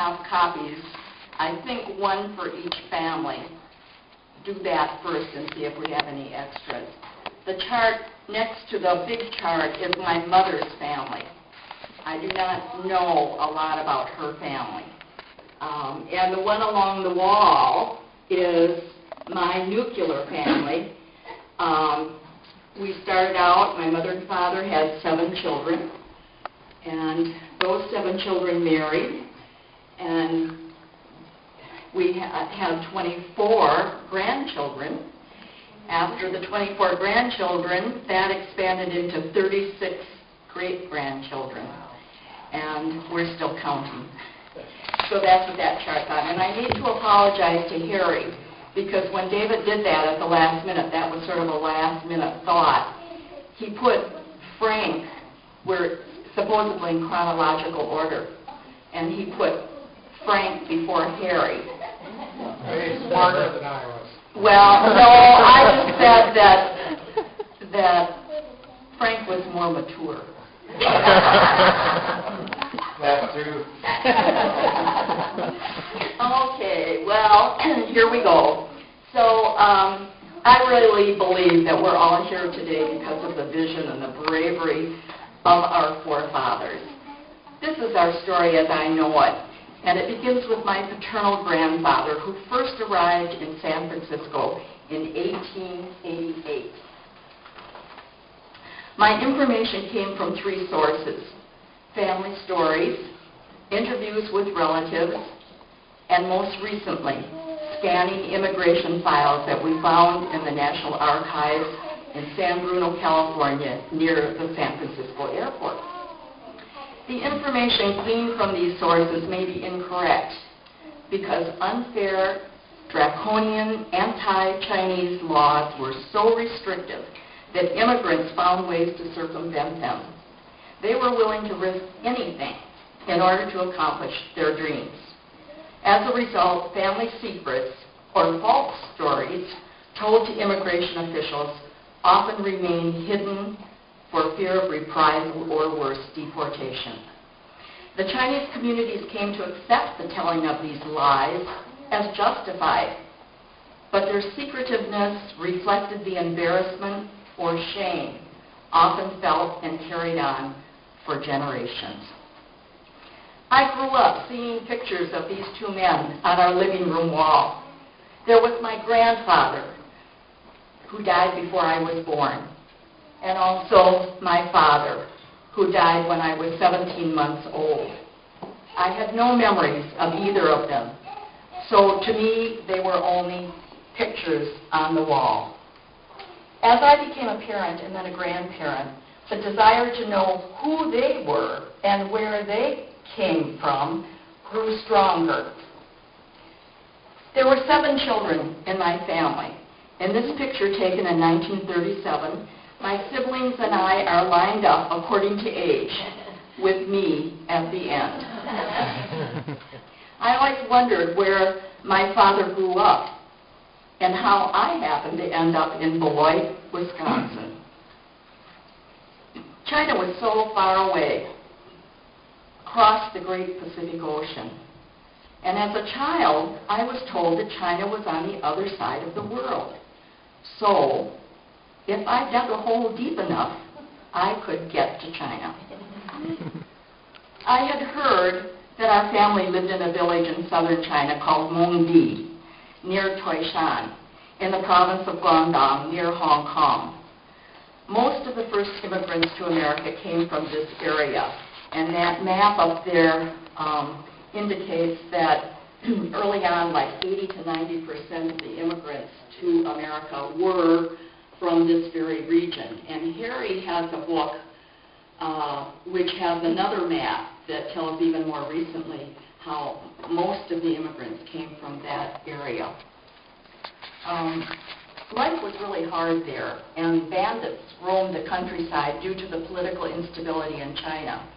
have copies, I think one for each family. Do that first and see if we have any extras. The chart next to the big chart is my mother's family. I do not know a lot about her family. And the one along the wall is my nuclear family. We started out, my mother and father had 7 children, and those 7 children married, and we had 24 grandchildren. After the 24 grandchildren, that expanded into 36 great-grandchildren, and we're still counting. So that's what that chart's on. And I need to apologize to Harry, because when David did that at the last minute, that was sort of a last-minute thought. He put Frank, we're supposedly in chronological order, and he put Frank before Harry. He's smarter than I was. Well, no, I just said that Frank was more mature. That's true. Okay, well, here we go. So I really believe that we're all here today because of the vision and the bravery of our forefathers. This is our story as I know it, and it begins with my paternal grandfather, who first arrived in San Francisco in 1888. My information came from 3 sources: family stories, interviews with relatives, and most recently, scanning immigration files that we found in the National Archives in San Bruno, California, near the San Francisco airport. The information gleaned from these sources may be incorrect because unfair, draconian, anti-Chinese laws were so restrictive that immigrants found ways to circumvent them. They were willing to risk anything in order to accomplish their dreams. As a result, family secrets or false stories told to immigration officials often remained hidden for fear of reprisal or worse, deportation. The Chinese communities came to accept the telling of these lies as justified, but their secretiveness reflected the embarrassment or shame often felt and carried on for generations. I grew up seeing pictures of these 2 men on our living room wall. There was my grandfather, who died before I was born, and also my father, who died when I was 17 months old. I had no memories of either of them, so to me they were only pictures on the wall. As I became a parent and then a grandparent, the desire to know who they were and where they came from grew stronger. There were 7 children in my family. In this picture taken in 1937, my siblings and I are lined up according to age, with me at the end. I always wondered where my father grew up and how I happened to end up in Beloit, Wisconsin. China was so far away, across the great Pacific Ocean. And as a child, I was told that China was on the other side of the world. So, if I dug a hole deep enough, I could get to China. I had heard that our family lived in a village in southern China called Mengdi, near Taishan, in the province of Guangdong, near Hong Kong. Most of the first immigrants to America came from this area, and that map up there indicates that early on, like 80 to 90% of the immigrants to America were from this very region. And Harry has a book which has another map that tells even more recently how most of the immigrants came from that area. Life was really hard there, and bandits roamed the countryside due to the political instability in China.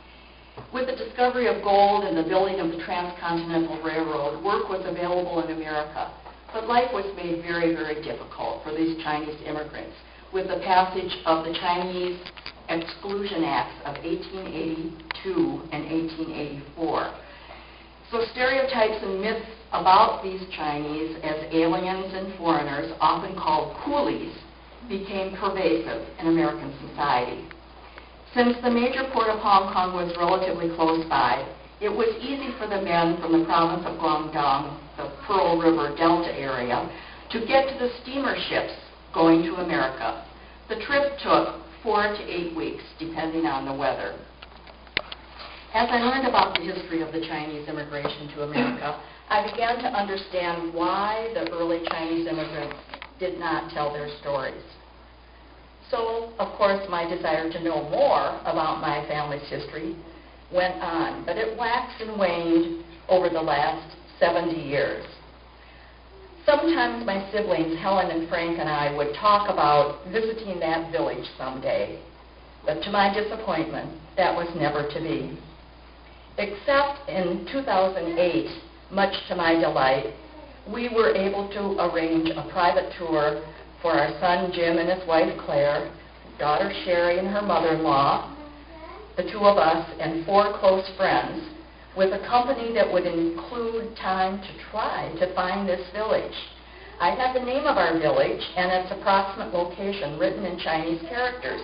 With the discovery of gold and the building of the Transcontinental Railroad, work was available in America, but life was made very, very difficult for these Chinese immigrants with the passage of the Chinese Exclusion Acts of 1882 and 1884. So stereotypes and myths about these Chinese as aliens and foreigners, often called coolies, became pervasive in American society. Since the major port of Hong Kong was relatively close by, it was easy for the men from the province of Guangdong, the Pearl River Delta area, to get to the steamer ships going to America. The trip took 4 to 8 weeks, depending on the weather. As I learned about the history of the Chinese immigration to America, I began to understand why the early Chinese immigrants did not tell their stories. So, of course, my desire to know more about my family's history went on, but it waxed and waned over the last 70 years. Sometimes my siblings, Helen and Frank, and I would talk about visiting that village someday, but to my disappointment, that was never to be. Except in 2008, much to my delight, we were able to arrange a private tour for our son Jim and his wife Claire, daughter Sherry and her mother-in-law, the two of us, and 4 close friends, with a company that would include time to try to find this village. I had the name of our village and its approximate location written in Chinese characters,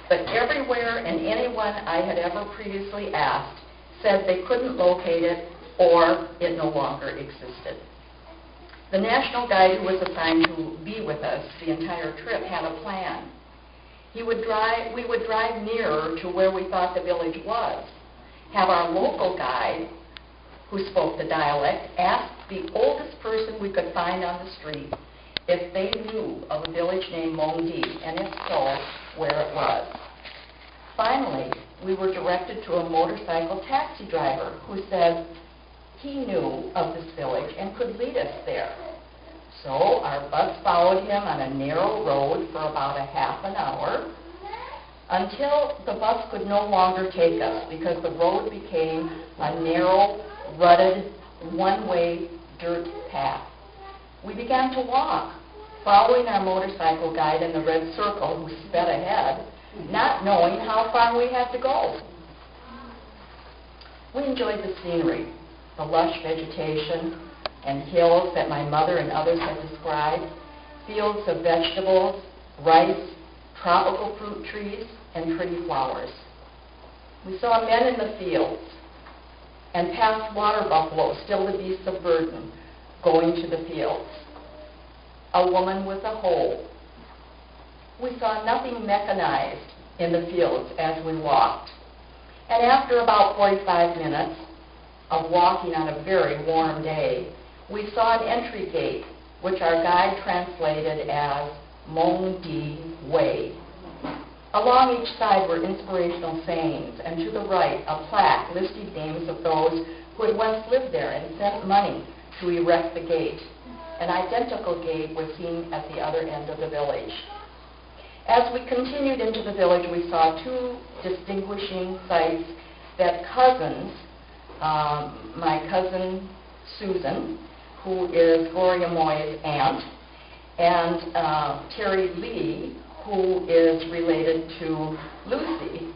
but everywhere and anyone I had ever previously asked said they couldn't locate it or it no longer existed. The national guide who was assigned to be with us the entire trip had a plan. We would drive nearer to where we thought the village was, have our local guide, who spoke the dialect, ask the oldest person we could find on the street if they knew of a village named Mongdi, and if so, where it was. Finally, we were directed to a motorcycle taxi driver who said he knew of this village and could lead us there. So our bus followed him on a narrow road for about a half an hour until the bus could no longer take us because the road became a narrow, rutted, one-way dirt path. We began to walk, following our motorcycle guide in the red circle who sped ahead, not knowing how far we had to go. We enjoyed the scenery, the lush vegetation and hills that my mother and others had described, fields of vegetables, rice, tropical fruit trees, and pretty flowers. We saw men in the fields and passed water buffalo, still the beasts of burden, going to the fields. A woman with a hoe. We saw nothing mechanized in the fields as we walked. And after about 45 minutes of walking on a very warm day, we saw an entry gate, which our guide translated as Mong Di Wei. Along each side were inspirational sayings, and to the right, a plaque listing names of those who had once lived there and sent money to erect the gate. An identical gate was seen at the other end of the village. As we continued into the village, we saw 2 distinguishing sights that cousins, my cousin Susan, who is Gloria Moy's aunt, and Terry Lee, who is related to Lucy,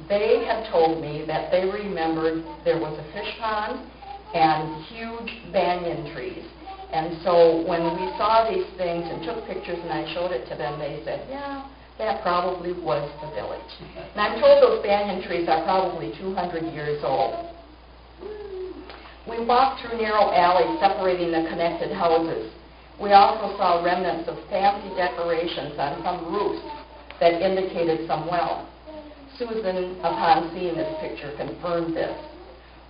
they had told me that they remembered there was a fish pond and huge banyan trees. And so when we saw these things and took pictures and I showed it to them, they said, yeah, that probably was the village. And I'm told those banyan trees are probably 200 years old. We walked through narrow alleys separating the connected houses. We also saw remnants of fancy decorations on some roofs that indicated some wealth. Susan, upon seeing this picture, confirmed this.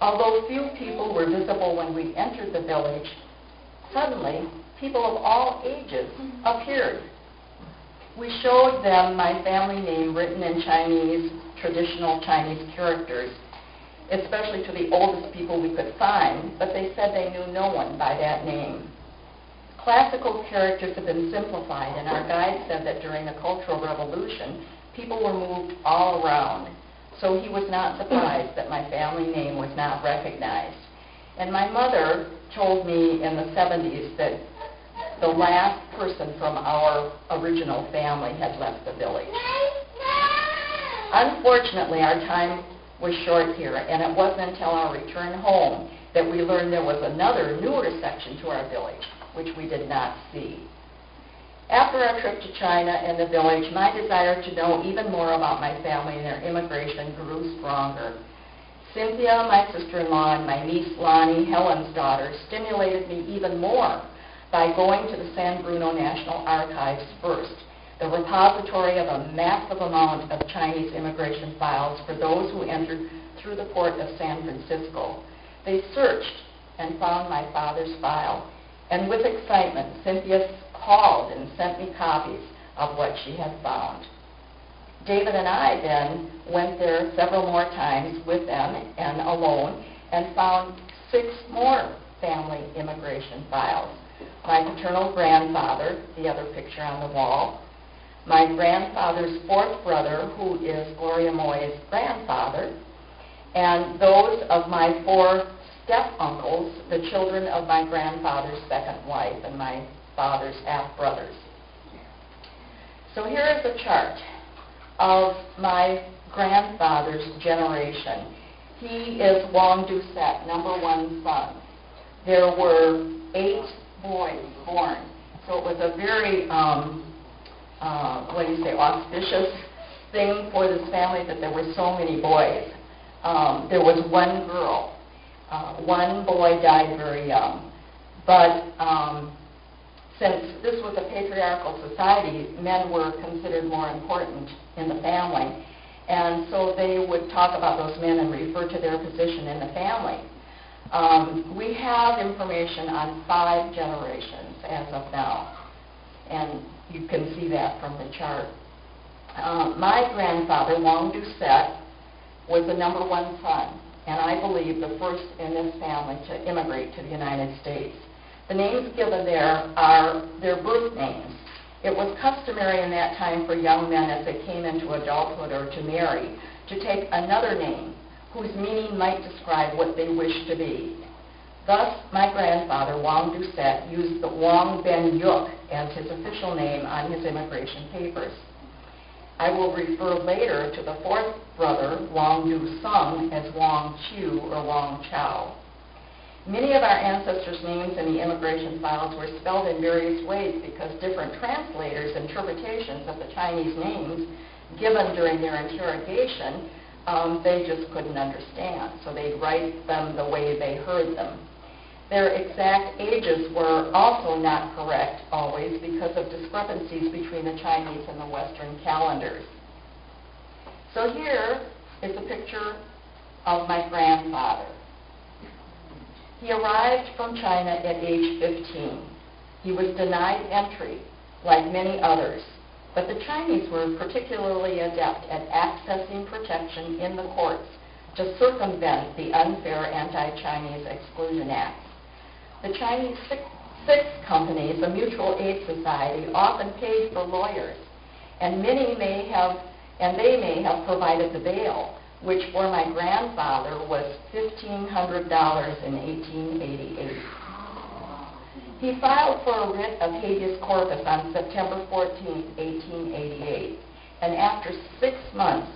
Although few people were visible when we entered the village, suddenly people of all ages appeared. We showed them my family name written in Chinese, traditional Chinese characters, especially to the oldest people we could find, but they said they knew no one by that name. Classical characters have been simplified, and our guide said that during the Cultural Revolution, people were moved all around. So he was not surprised that my family name was not recognized. And my mother told me in the 70s that the last person from our original family had left the village. Unfortunately, our time was short here, and it wasn't until our return home that we learned there was another newer section to our village, which we did not see. After our trip to China and the village, my desire to know even more about my family and their immigration grew stronger. Cynthia, my sister-in-law, and my niece Lonnie, Helen's daughter, stimulated me even more by going to the San Bruno National Archives first, the repository of a massive amount of Chinese immigration files for those who entered through the port of San Francisco. They searched and found my father's file, and with excitement, Cynthia called and sent me copies of what she had found. David and I then went there several more times with them and alone and found 6 more family immigration files. My paternal grandfather, the other picture on the wall, my grandfather's 4th brother, who is Gloria Moy's grandfather, and those of my 4 step-uncles, the children of my grandfather's 2nd wife and my father's half-brothers. So here is a chart of my grandfather's generation. He is Wong Doucette, number 1 son. There were 8 boys born, so it was a very, auspicious thing for this family that there were so many boys. There was 1 girl. 1 boy died very young. But since this was a patriarchal society, men were considered more important in the family. And so they would talk about those men and refer to their position in the family. We have information on 5 generations as of now. And you can see that from the chart. My grandfather, Wong Doucette, was the number 1 son, and I believe the first in this family to immigrate to the United States. The names given there are their birth names. It was customary in that time for young men as they came into adulthood or to marry to take another name whose meaning might describe what they wished to be. Thus, my grandfather, Wong Doucette, used the Wong Ben Yuk as his official name on his immigration papers. I will refer later to the 4th brother, Wong Du Sung, as Wong Chiu or Wong Chow. Many of our ancestors' names in the immigration files were spelled in various ways because different translators' interpretations of the Chinese names given during their interrogation, they just couldn't understand, so they'd write them the way they heard them. Their exact ages were also not correct always because of discrepancies between the Chinese and the Western calendars. So here is a picture of my grandfather. He arrived from China at age 15. He was denied entry, like many others, but the Chinese were particularly adept at accessing protection in the courts to circumvent the unfair Anti-Chinese Exclusion Act. The Chinese six companies, a mutual aid society, often paid for lawyers, and they may have provided the bail, which for my grandfather was $1,500 in 1888. He filed for a writ of habeas corpus on September 14, 1888, and after 6 months,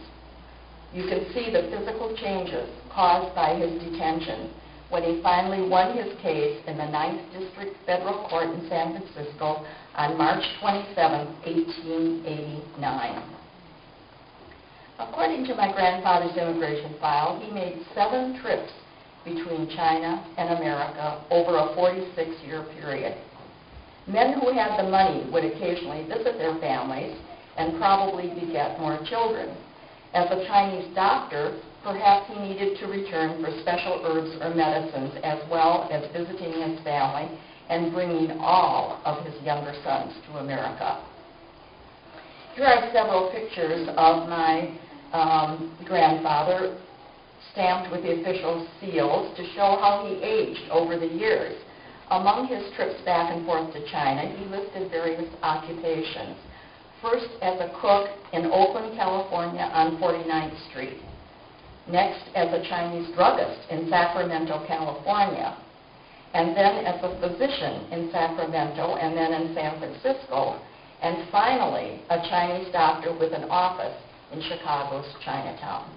you can see the physical changes caused by his detention when he finally won his case in the 9th District Federal Court in San Francisco on March 27, 1889. According to my grandfather's immigration file, he made 7 trips between China and America over a 46-year period. Men who had the money would occasionally visit their families and probably beget more children. As a Chinese doctor, perhaps he needed to return for special herbs or medicines as well as visiting his family and bringing all of his younger sons to America. Here are several pictures of my grandfather stamped with the official seals to show how he aged over the years. Among his trips back and forth to China, he listed various occupations. First as a cook in Oakland, California on 49th Street. Next as a Chinese druggist in Sacramento, California. And then as a physician in Sacramento and then in San Francisco. And finally, a Chinese doctor with an office in Chicago's Chinatown.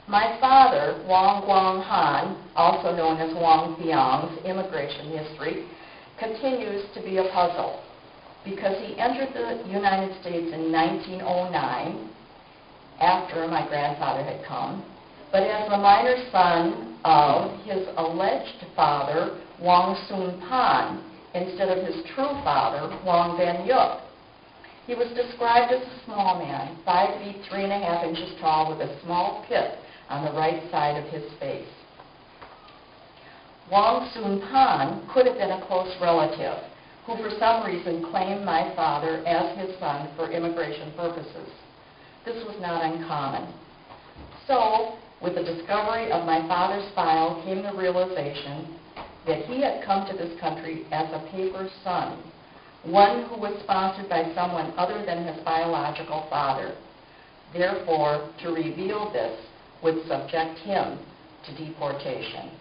My father, Wong Han, also known as Wong Fiang's immigration history, continues to be a puzzle because he entered the United States in 1909 after my grandfather had come, but as the minor son of his alleged father, Wong Soon Pan, instead of his true father, Wong Ben Yuk. He was described as a small man, 5 feet 3.5 inches tall, with a small pit on the right side of his face. Wong Soon Pan could have been a close relative who for some reason claimed my father as his son for immigration purposes. This was not uncommon. So, with the discovery of my father's file came the realization that he had come to this country as a paper son, one who was sponsored by someone other than his biological father. Therefore, to reveal this would subject him to deportation.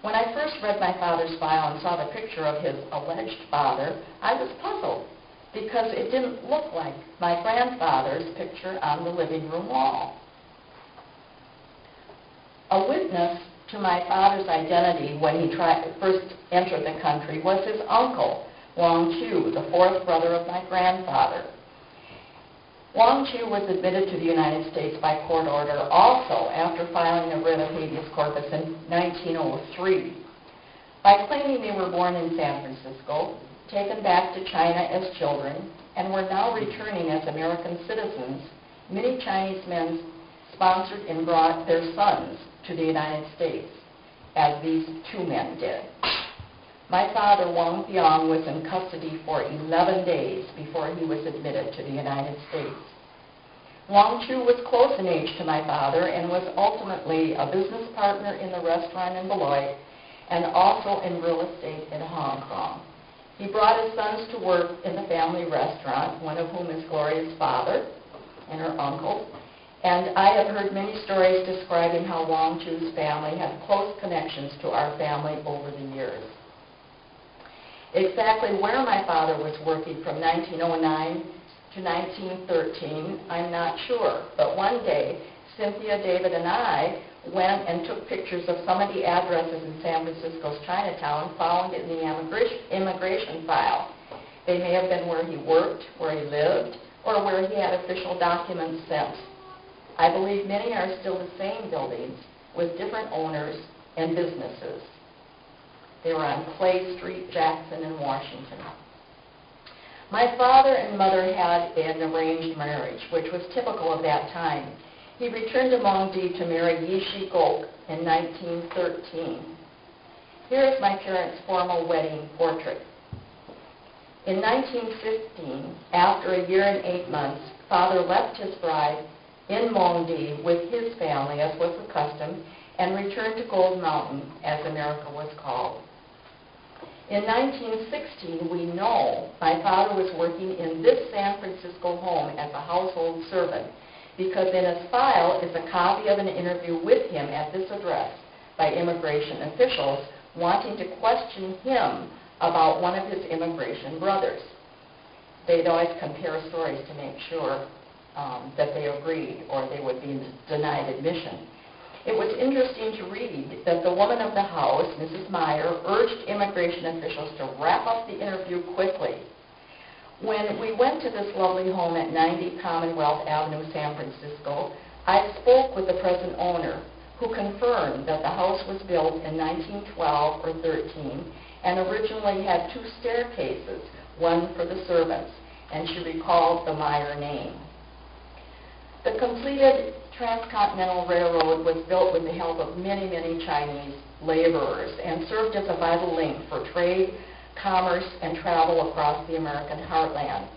When I first read my father's file and saw the picture of his alleged father, I was puzzled because it didn't look like my grandfather's picture on the living room wall. A witness to my father's identity when he first entered the country was his uncle, Wong Chu, the fourth brother of my grandfather. Wong Chu was admitted to the United States by court order also after filing a writ of habeas corpus in 1903. By claiming they were born in San Francisco, taken back to China as children, and were now returning as American citizens, many Chinese men sponsored and brought their sons to the United States, as these two men did. My father, Wong Fiang, was in custody for 11 days before he was admitted to the United States. Wong Chu was close in age to my father and was ultimately a business partner in the restaurant in Beloit and also in real estate in Hong Kong. He brought his sons to work in the family restaurant, one of whom is Gloria's father and her uncle. And I have heard many stories describing how Wong Chu's family had close connections to our family over the years. Exactly where my father was working from 1909 to 1913, I'm not sure. But one day, Cynthia, David, and I went and took pictures of some of the addresses in San Francisco's Chinatown found in the immigration file. They may have been where he worked, where he lived, or where he had official documents sent. I believe many are still the same buildings with different owners and businesses. They were on Clay Street, Jackson, and Washington. My father and mother had an arranged marriage, which was typical of that time. He returned to Mongdi to marry Yi Shi Gok in 1913. Here is my parents' formal wedding portrait. In 1915, after a year and 8 months, father left his bride in Mongdi with his family, as was the custom, and returned to Gold Mountain, as America was called. In 1916, we know my father was working in this San Francisco home as a household servant because in his file is a copy of an interview with him at this address by immigration officials wanting to question him about one of his immigration brothers. They'd always compare stories to make sure that they agreed or they would be denied admission. It was interesting to read that the woman of the house, Mrs. Meyer, urged immigration officials to wrap up the interview quickly. When we went to this lovely home at 90 Commonwealth Avenue, San Francisco, I spoke with the present owner, who confirmed that the house was built in 1912 or 13 and originally had 2 staircases, one for the servants, and she recalled the Meyer name. The completed Transcontinental Railroad was built with the help of many, many Chinese laborers and served as a vital link for trade, commerce, and travel across the American heartland.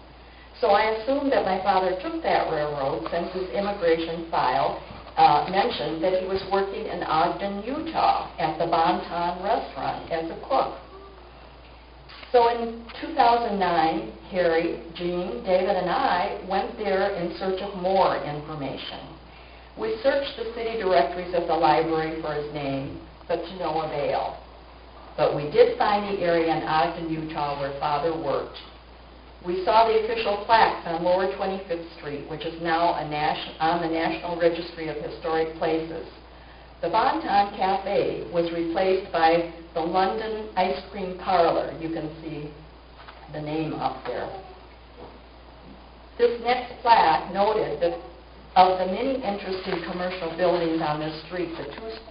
So I assume that my father took that railroad since his immigration file mentioned that he was working in Ogden, Utah at the Bon Ton restaurant as a cook. So in 2009, Harry, Jean, David, and I went there in search of more information. We searched the city directories of the library for his name, but to no avail. But we did find the area in Ogden, Utah where Father worked. We saw the official plaques on Lower 25th Street, which is now on the National Registry of Historic Places. The Bon Ton Cafe was replaced by the London Ice Cream Parlor. You can see the name up there. This next plaque noted that of the many interesting commercial buildings on this street,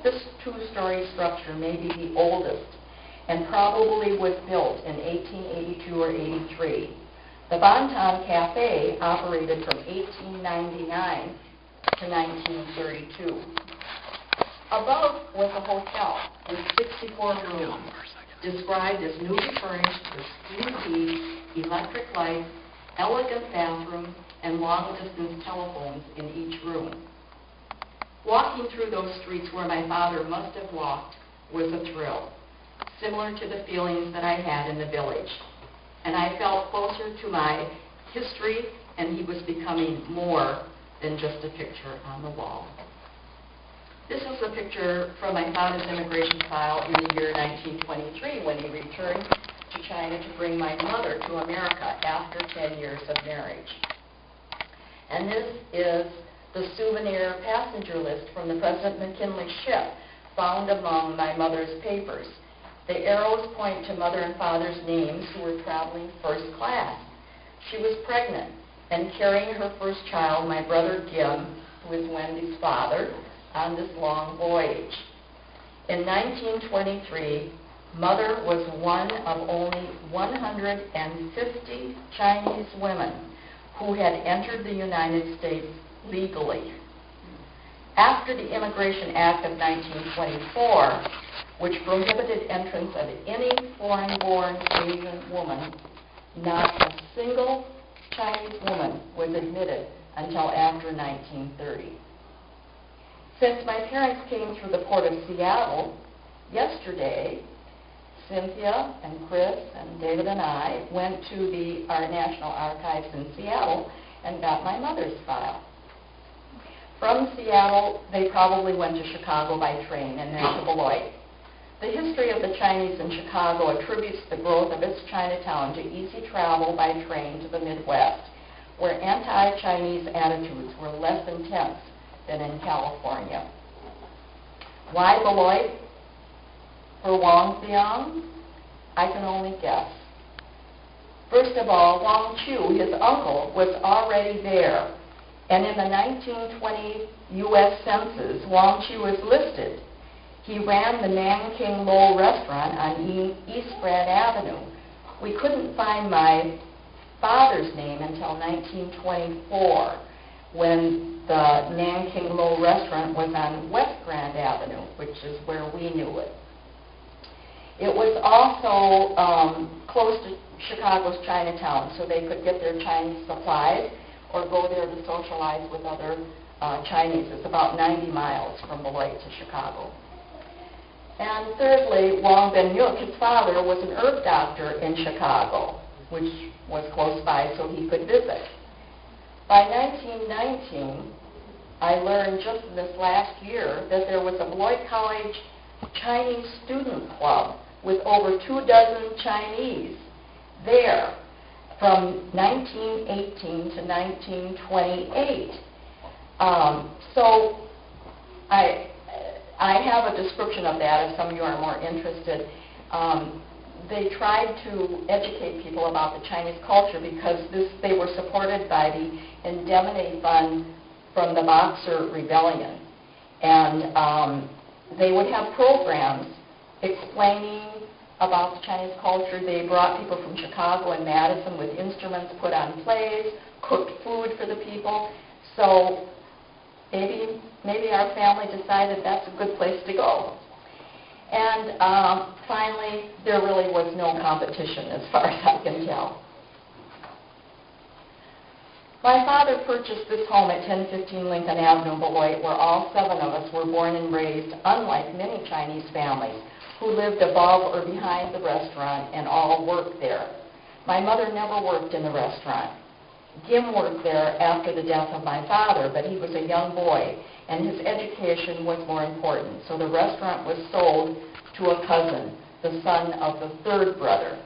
this two-story structure may be the oldest and probably was built in 1882 or 83. The Bon Ton Cafe operated from 1899 to 1932. Above was a hotel with 64 rooms, described as newly furnished with steam heat, electric lights, elegant bathrooms, and long-distance telephones in each room. Walking through those streets where my father must have walked was a thrill, similar to the feelings that I had in the village. And I felt closer to my history, and he was becoming more than just a picture on the wall. This is a picture from my father's immigration file in the year 1923 when he returned to China to bring my mother to America after 10 years of marriage. And this is the souvenir passenger list from the President McKinley ship found among my mother's papers. The arrows point to mother and father's names who were traveling first class. She was pregnant and carrying her first child, my brother Jim, who is Wendy's father, on this long voyage. In 1923, Mother was one of only 150 Chinese women who had entered the United States legally. After the Immigration Act of 1924, which prohibited entrance of any foreign-born Asian woman, not a single Chinese woman was admitted until after 1930. Since my parents came through the port of Seattle, yesterday, Cynthia and Chris and David and I went to our National Archives in Seattle and got my mother's file. From Seattle, they probably went to Chicago by train and then to Beloit. The history of the Chinese in Chicago attributes the growth of its Chinatown to easy travel by train to the Midwest, where anti-Chinese attitudes were less intense than in California. Why Beloit? For Wong Reunion? I can only guess. First of all, Wong Chu, his uncle, was already there, and in the 1920 U.S. Census, Wong Chu was listed. He ran the Nanking Lo restaurant on East Brad Avenue. We couldn't find my father's name until 1924, when the Nanking Lo restaurant was on West Grand Avenue, which is where we knew it. It was also close to Chicago's Chinatown, so they could get their Chinese supplies or go there to socialize with other Chinese. It's about 90 miles from Beloit to Chicago. And thirdly, Wong Ben-yuk, his father, was an herb doctor in Chicago, which was close by, so he could visit. By 1919, I learned just this last year that there was a Beloit College Chinese student club with over 24 Chinese there from 1918 to 1928. So I have a description of that if some of you are more interested. They tried to educate people about the Chinese culture because they were supported by the indemnity fund from the Boxer Rebellion. And they would have programs explaining about the Chinese culture. They brought people from Chicago and Madison with instruments, put on plays, cooked food for the people. So maybe our family decided that's a good place to go. And finally, there really was no competition as far as I can tell. My father purchased this home at 1015 Lincoln Avenue, Beloit, where all 7 of us were born and raised, unlike many Chinese families who lived above or behind the restaurant and all worked there. My mother never worked in the restaurant. Jim worked there after the death of my father, but he was a young boy, and his education was more important, so the restaurant was sold to a cousin, the son of the 3rd brother.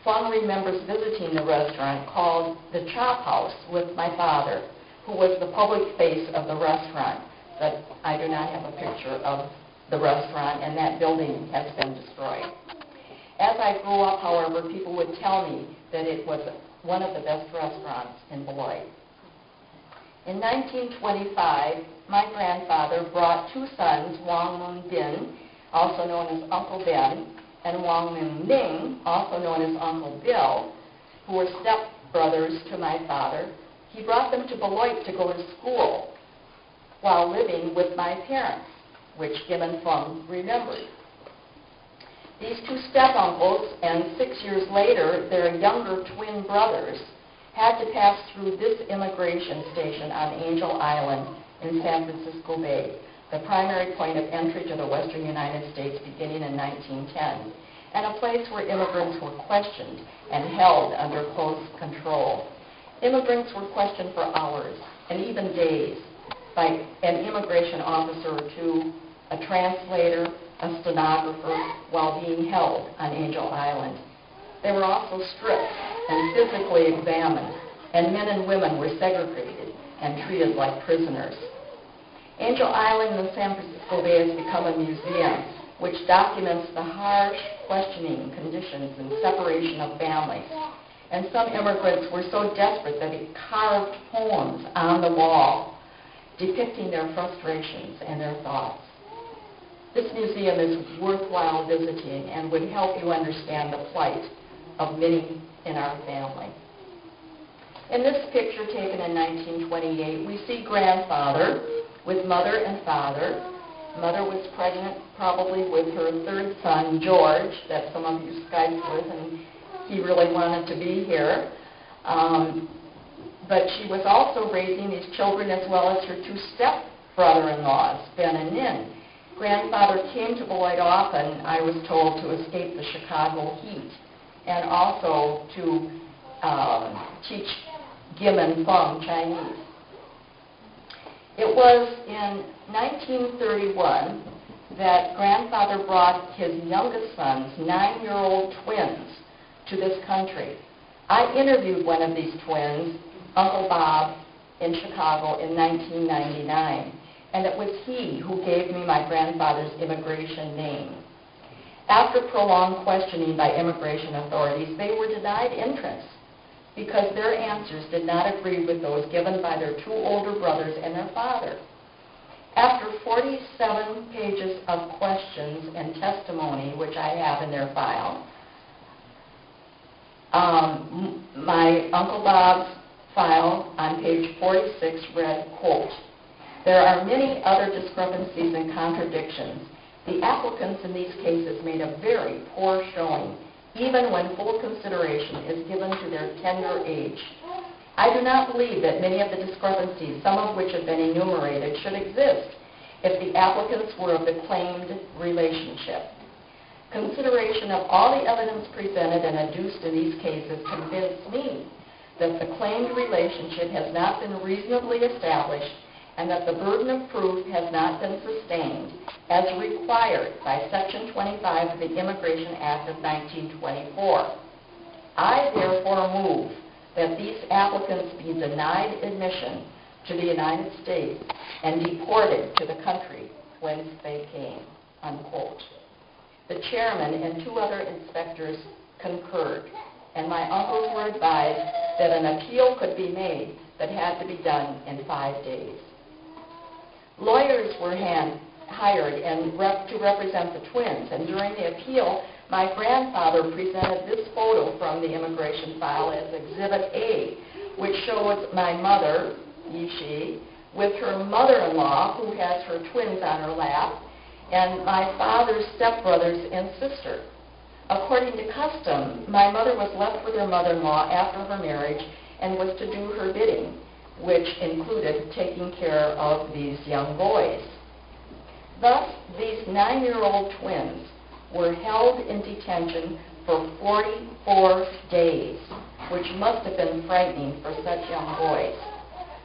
Wong remembers visiting the restaurant called the Chop House with my father, who was the public face of the restaurant. But I do not have a picture of the restaurant, and that building has been destroyed. As I grew up, however, people would tell me that it was one of the best restaurants in Beloit. In 1925, my grandfather brought two sons, Wong Moon Bin, also known as Uncle Ben, and Wong Moon Ming, also known as Uncle Bill, who were stepbrothers to my father. He brought them to Beloit to go to school while living with my parents, which Kim and Fung remembered. These two step-uncles, and 6 years later, their younger twin brothers, had to pass through this immigration station on Angel Island in San Francisco Bay, the primary point of entry to the western United States beginning in 1910, and a place where immigrants were questioned and held under close control. Immigrants were questioned for hours and even days by an immigration officer or two, a translator, a stenographer, while being held on Angel Island. They were also stripped and physically examined, and men and women were segregated and treated like prisoners. Angel Island in San Francisco Bay has become a museum which documents the harsh questioning conditions and separation of families. And some immigrants were so desperate that they carved poems on the wall depicting their frustrations and their thoughts. This museum is worthwhile visiting and would help you understand the plight of many in our family. In this picture taken in 1928, we see grandfather with mother and father. Mother was pregnant probably with her third son, George, that some of you Skyped with, and he really wanted to be here. But she was also raising these children as well as her two step-brother-in-laws, Ben and Nin. Grandfather came to Beloit often, I was told, to escape the Chicago heat and also to teach Gim and Fung Chinese. It was in 1931 that grandfather brought his youngest sons, 9-year-old twins, to this country. I interviewed one of these twins, Uncle Bob, in Chicago in 1999. And it was he who gave me my grandfather's immigration name. After prolonged questioning by immigration authorities, they were denied entrance because their answers did not agree with those given by their two older brothers and their father. After 47 pages of questions and testimony, which I have in their file, my Uncle Bob's file on page 46 read, quote, "There are many other discrepancies and contradictions. The applicants in these cases made a very poor showing, even when full consideration is given to their tender age. I do not believe that many of the discrepancies, some of which have been enumerated, should exist if the applicants were of the claimed relationship. Consideration of all the evidence presented and adduced in these cases convinced me that the claimed relationship has not been reasonably established and that the burden of proof has not been sustained as required by Section 25 of the Immigration Act of 1924. I therefore move that these applicants be denied admission to the United States and deported to the country whence they came," unquote. The chairman and two other inspectors concurred, and my uncles were advised that an appeal could be made but had to be done in 5 days. Lawyers were hired to represent the twins, and during the appeal, my grandfather presented this photo from the immigration file as Exhibit A, which shows my mother, Yishi, with her mother-in-law, who has her twins on her lap, and my father's stepbrothers and sister. According to custom, my mother was left with her mother-in-law after her marriage and was to do her bidding, which included taking care of these young boys. Thus, these 9-year-old twins were held in detention for 44 days, which must have been frightening for such young boys.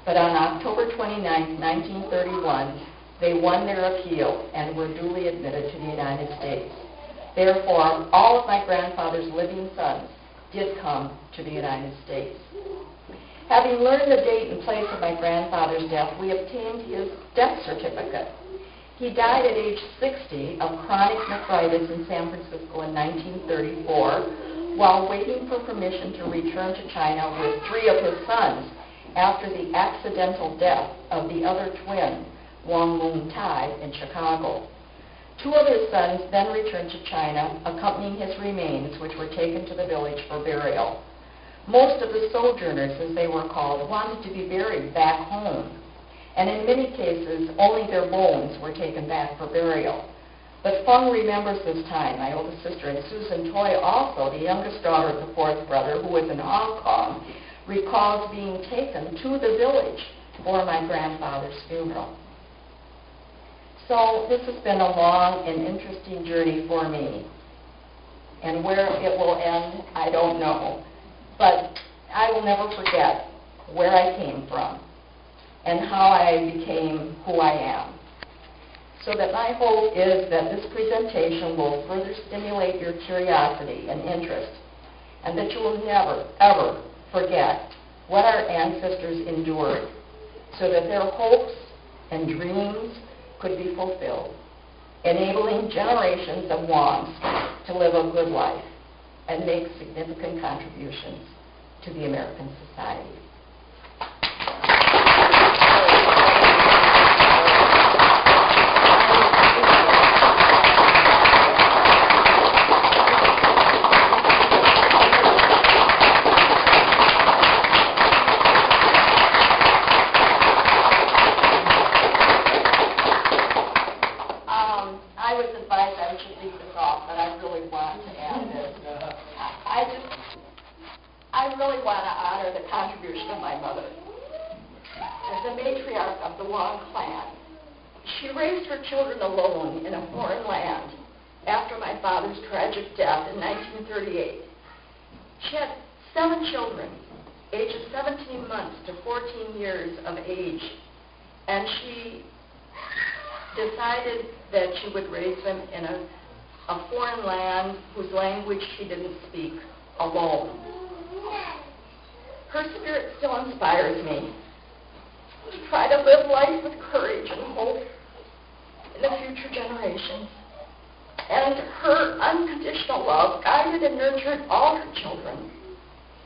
But on October 29, 1931, they won their appeal and were duly admitted to the United States. Therefore, all of my grandfather's living sons did come to the United States. Having learned the date and place of my grandfather's death, we obtained his death certificate. He died at age 60 of chronic nephritis in San Francisco in 1934 while waiting for permission to return to China with 3 of his sons after the accidental death of the other twin, Wong Reunion, in Chicago. 2 of his sons then returned to China, accompanying his remains, which were taken to the village for burial. Most of the sojourners, as they were called, wanted to be buried back home, and in many cases, only their bones were taken back for burial. But Fung remembers this time, my oldest sister, and Susan Toy also, the youngest daughter of the 4th brother, who was in Hong Kong, recalls being taken to the village for my grandfather's funeral. So this has been a long and interesting journey for me. And where it will end, I don't know. But I will never forget where I came from and how I became who I am. So that my hope is that this presentation will further stimulate your curiosity and interest, and that you will never, ever forget what our ancestors endured, so that their hopes and dreams could be fulfilled, enabling generations of Wongs to live a good life and make significant contributions to the American society. I was advised I should leave this off, but I really want to add this. I really want to honor the contribution of my mother. As the matriarch of the Wong clan, she raised her children alone in a foreign land after my father's tragic death in 1938. She had 7 children, ages 17 months to 14 years of age, and she decided that she would raise them in a foreign land whose language she didn't speak, alone. Her spirit still inspires me to try to live life with courage and hope in the future generations. And her unconditional love guided and nurtured all her children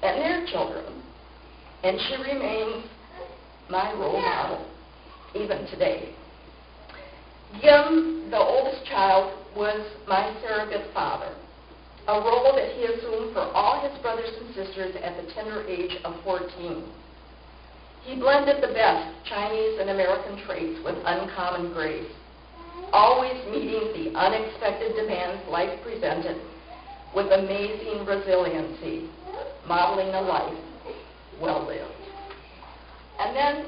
and their children. And she remains my role model even today. Yim, the oldest child, was my surrogate father, a role that he assumed for all his brothers and sisters at the tender age of 14. He blended the best Chinese and American traits with uncommon grace, always meeting the unexpected demands life presented with amazing resiliency, modeling a life well lived. And then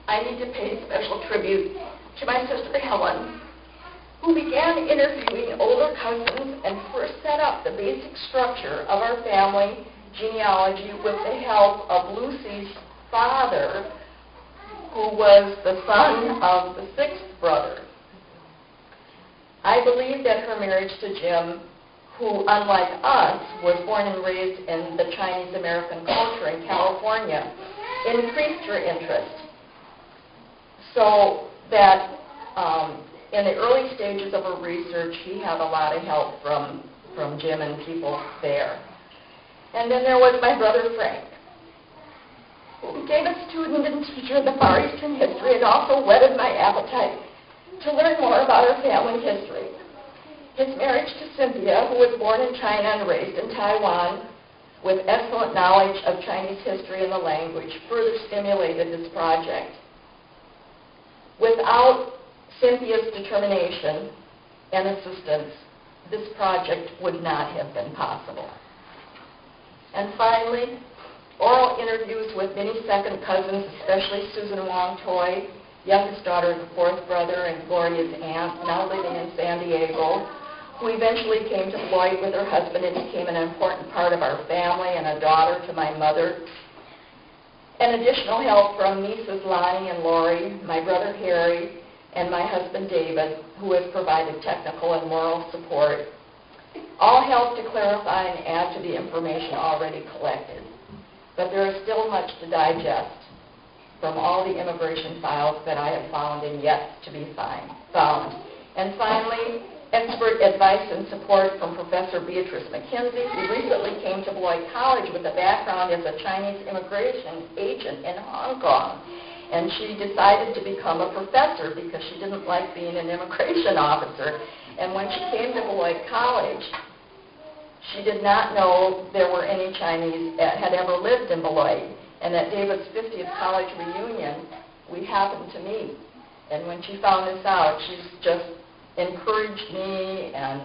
I need to pay special tribute to my sister Helen, who began interviewing older cousins and first set up the basic structure of our family genealogy with the help of Lucy's father, who was the son of the 6th brother. I believe that her marriage to Jim, who, unlike us, was born and raised in the Chinese-American culture in California, increased her interest. So that in the early stages of her research, she had a lot of help from Jim and people there. And then there was my brother Frank, who became a student and teacher in the Far Eastern history and also whetted my appetite to learn more about our family history. His marriage to Cynthia, who was born in China and raised in Taiwan, with excellent knowledge of Chinese history and the language, further stimulated this project. Without Cynthia's determination and assistance, this project would not have been possible. And finally, oral interviews with many second cousins, especially Susan Wong Toy, youngest daughter of the 4th brother and Gloria's aunt, now living in San Diego, who eventually came to Beloit with her husband and became an important part of our family and a daughter to my mother. And additional help from nieces Lonnie and Lori, my brother Harry, and my husband David, who has provided technical and moral support. all help to clarify and add to the information already collected. But there is still much to digest from all the immigration files that I have found and yet to be found. And finally, expert advice and support from Professor Beatrice McKenzie, who recently came to Beloit College with a background as a Chinese immigration agent in Hong Kong. And she decided to become a professor because she didn't like being an immigration officer. And when she came to Beloit College, she did not know there were any Chinese that had ever lived in Beloit. And at David's 50th college reunion, we happened to meet. And when she found this out, she's just encouraged me and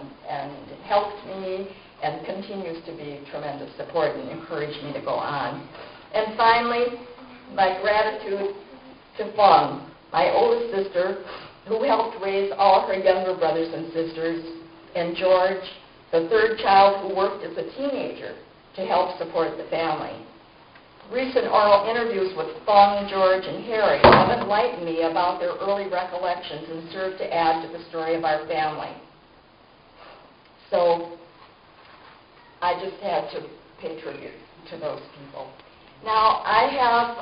helped me and continues to be tremendous support and encouraged me to go on. And finally, my gratitude to Wong, my oldest sister, who helped raise all her younger brothers and sisters, and George, the third child who worked as a teenager to help support the family. Recent oral interviews with Wong, George, and Harry have enlightened me about their early recollections and served to add to the story of our family. So I just had to pay tribute to those people. Now, I have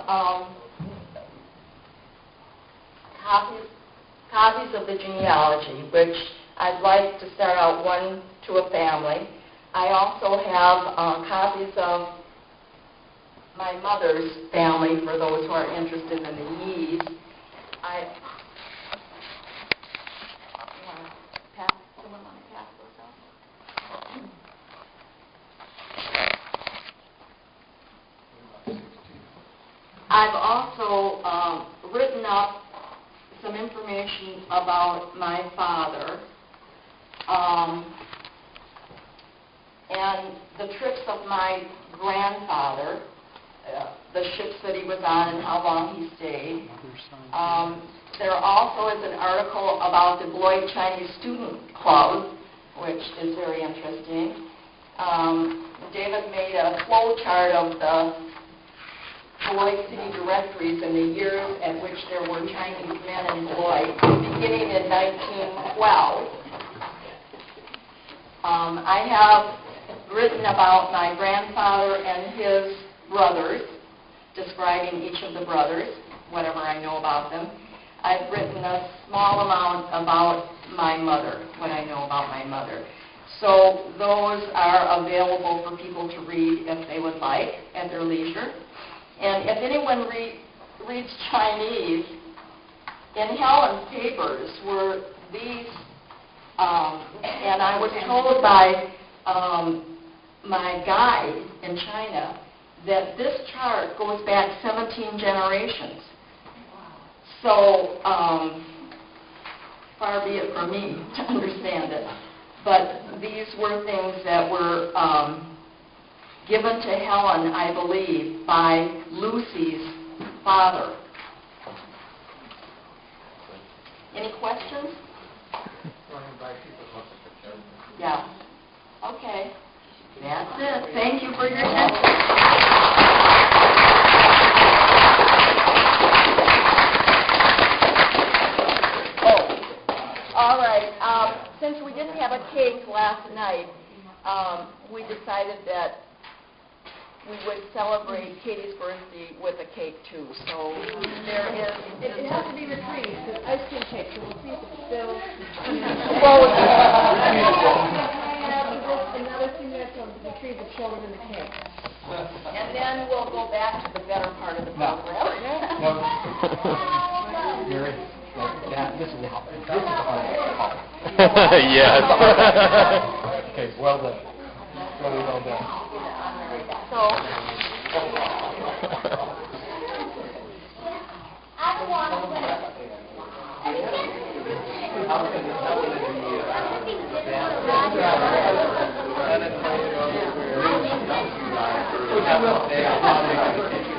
copies of the genealogy, which I'd like to start out one to a family. I also have copies of my mother's family for those who are interested in the Yees. Someone want to pass those out? I've also written up some information about my father and the trips of my grandfather, the ships that he was on and how long he stayed. There also is an article about the Beloit Chinese Student Club, which is very interesting. David made a flow chart of the Beloit City directories in the years at which there were Chinese men in Beloit, beginning in 1912. I have written about my grandfather and his brothers, describing each of the brothers, whatever I know about them. I've written a small amount about my mother, what I know about my mother. So those are available for people to read if they would like at their leisure. And if anyone reads Chinese, in Helen's papers were these, and I was told by my guide in China that this chart goes back 17 generations. So far be it from me to understand it. But these were things that were given to Helen, I believe, by Lucy's father. Any questions? Yeah. Okay. That's it. Thank you for your attention. All right. Since we didn't have a cake last night, we decided that we would celebrate Katie's birthday with a cake too. So there is. It has to be retrieved. It's ice cream cake, so we'll see if it's still. Well, another 2 minutes to retrieve the children in the cake. and then we'll go back to the better part of the program. Mary, yeah, this is the hard part. Yes. Okay, well done. Really well done. So, I don't want to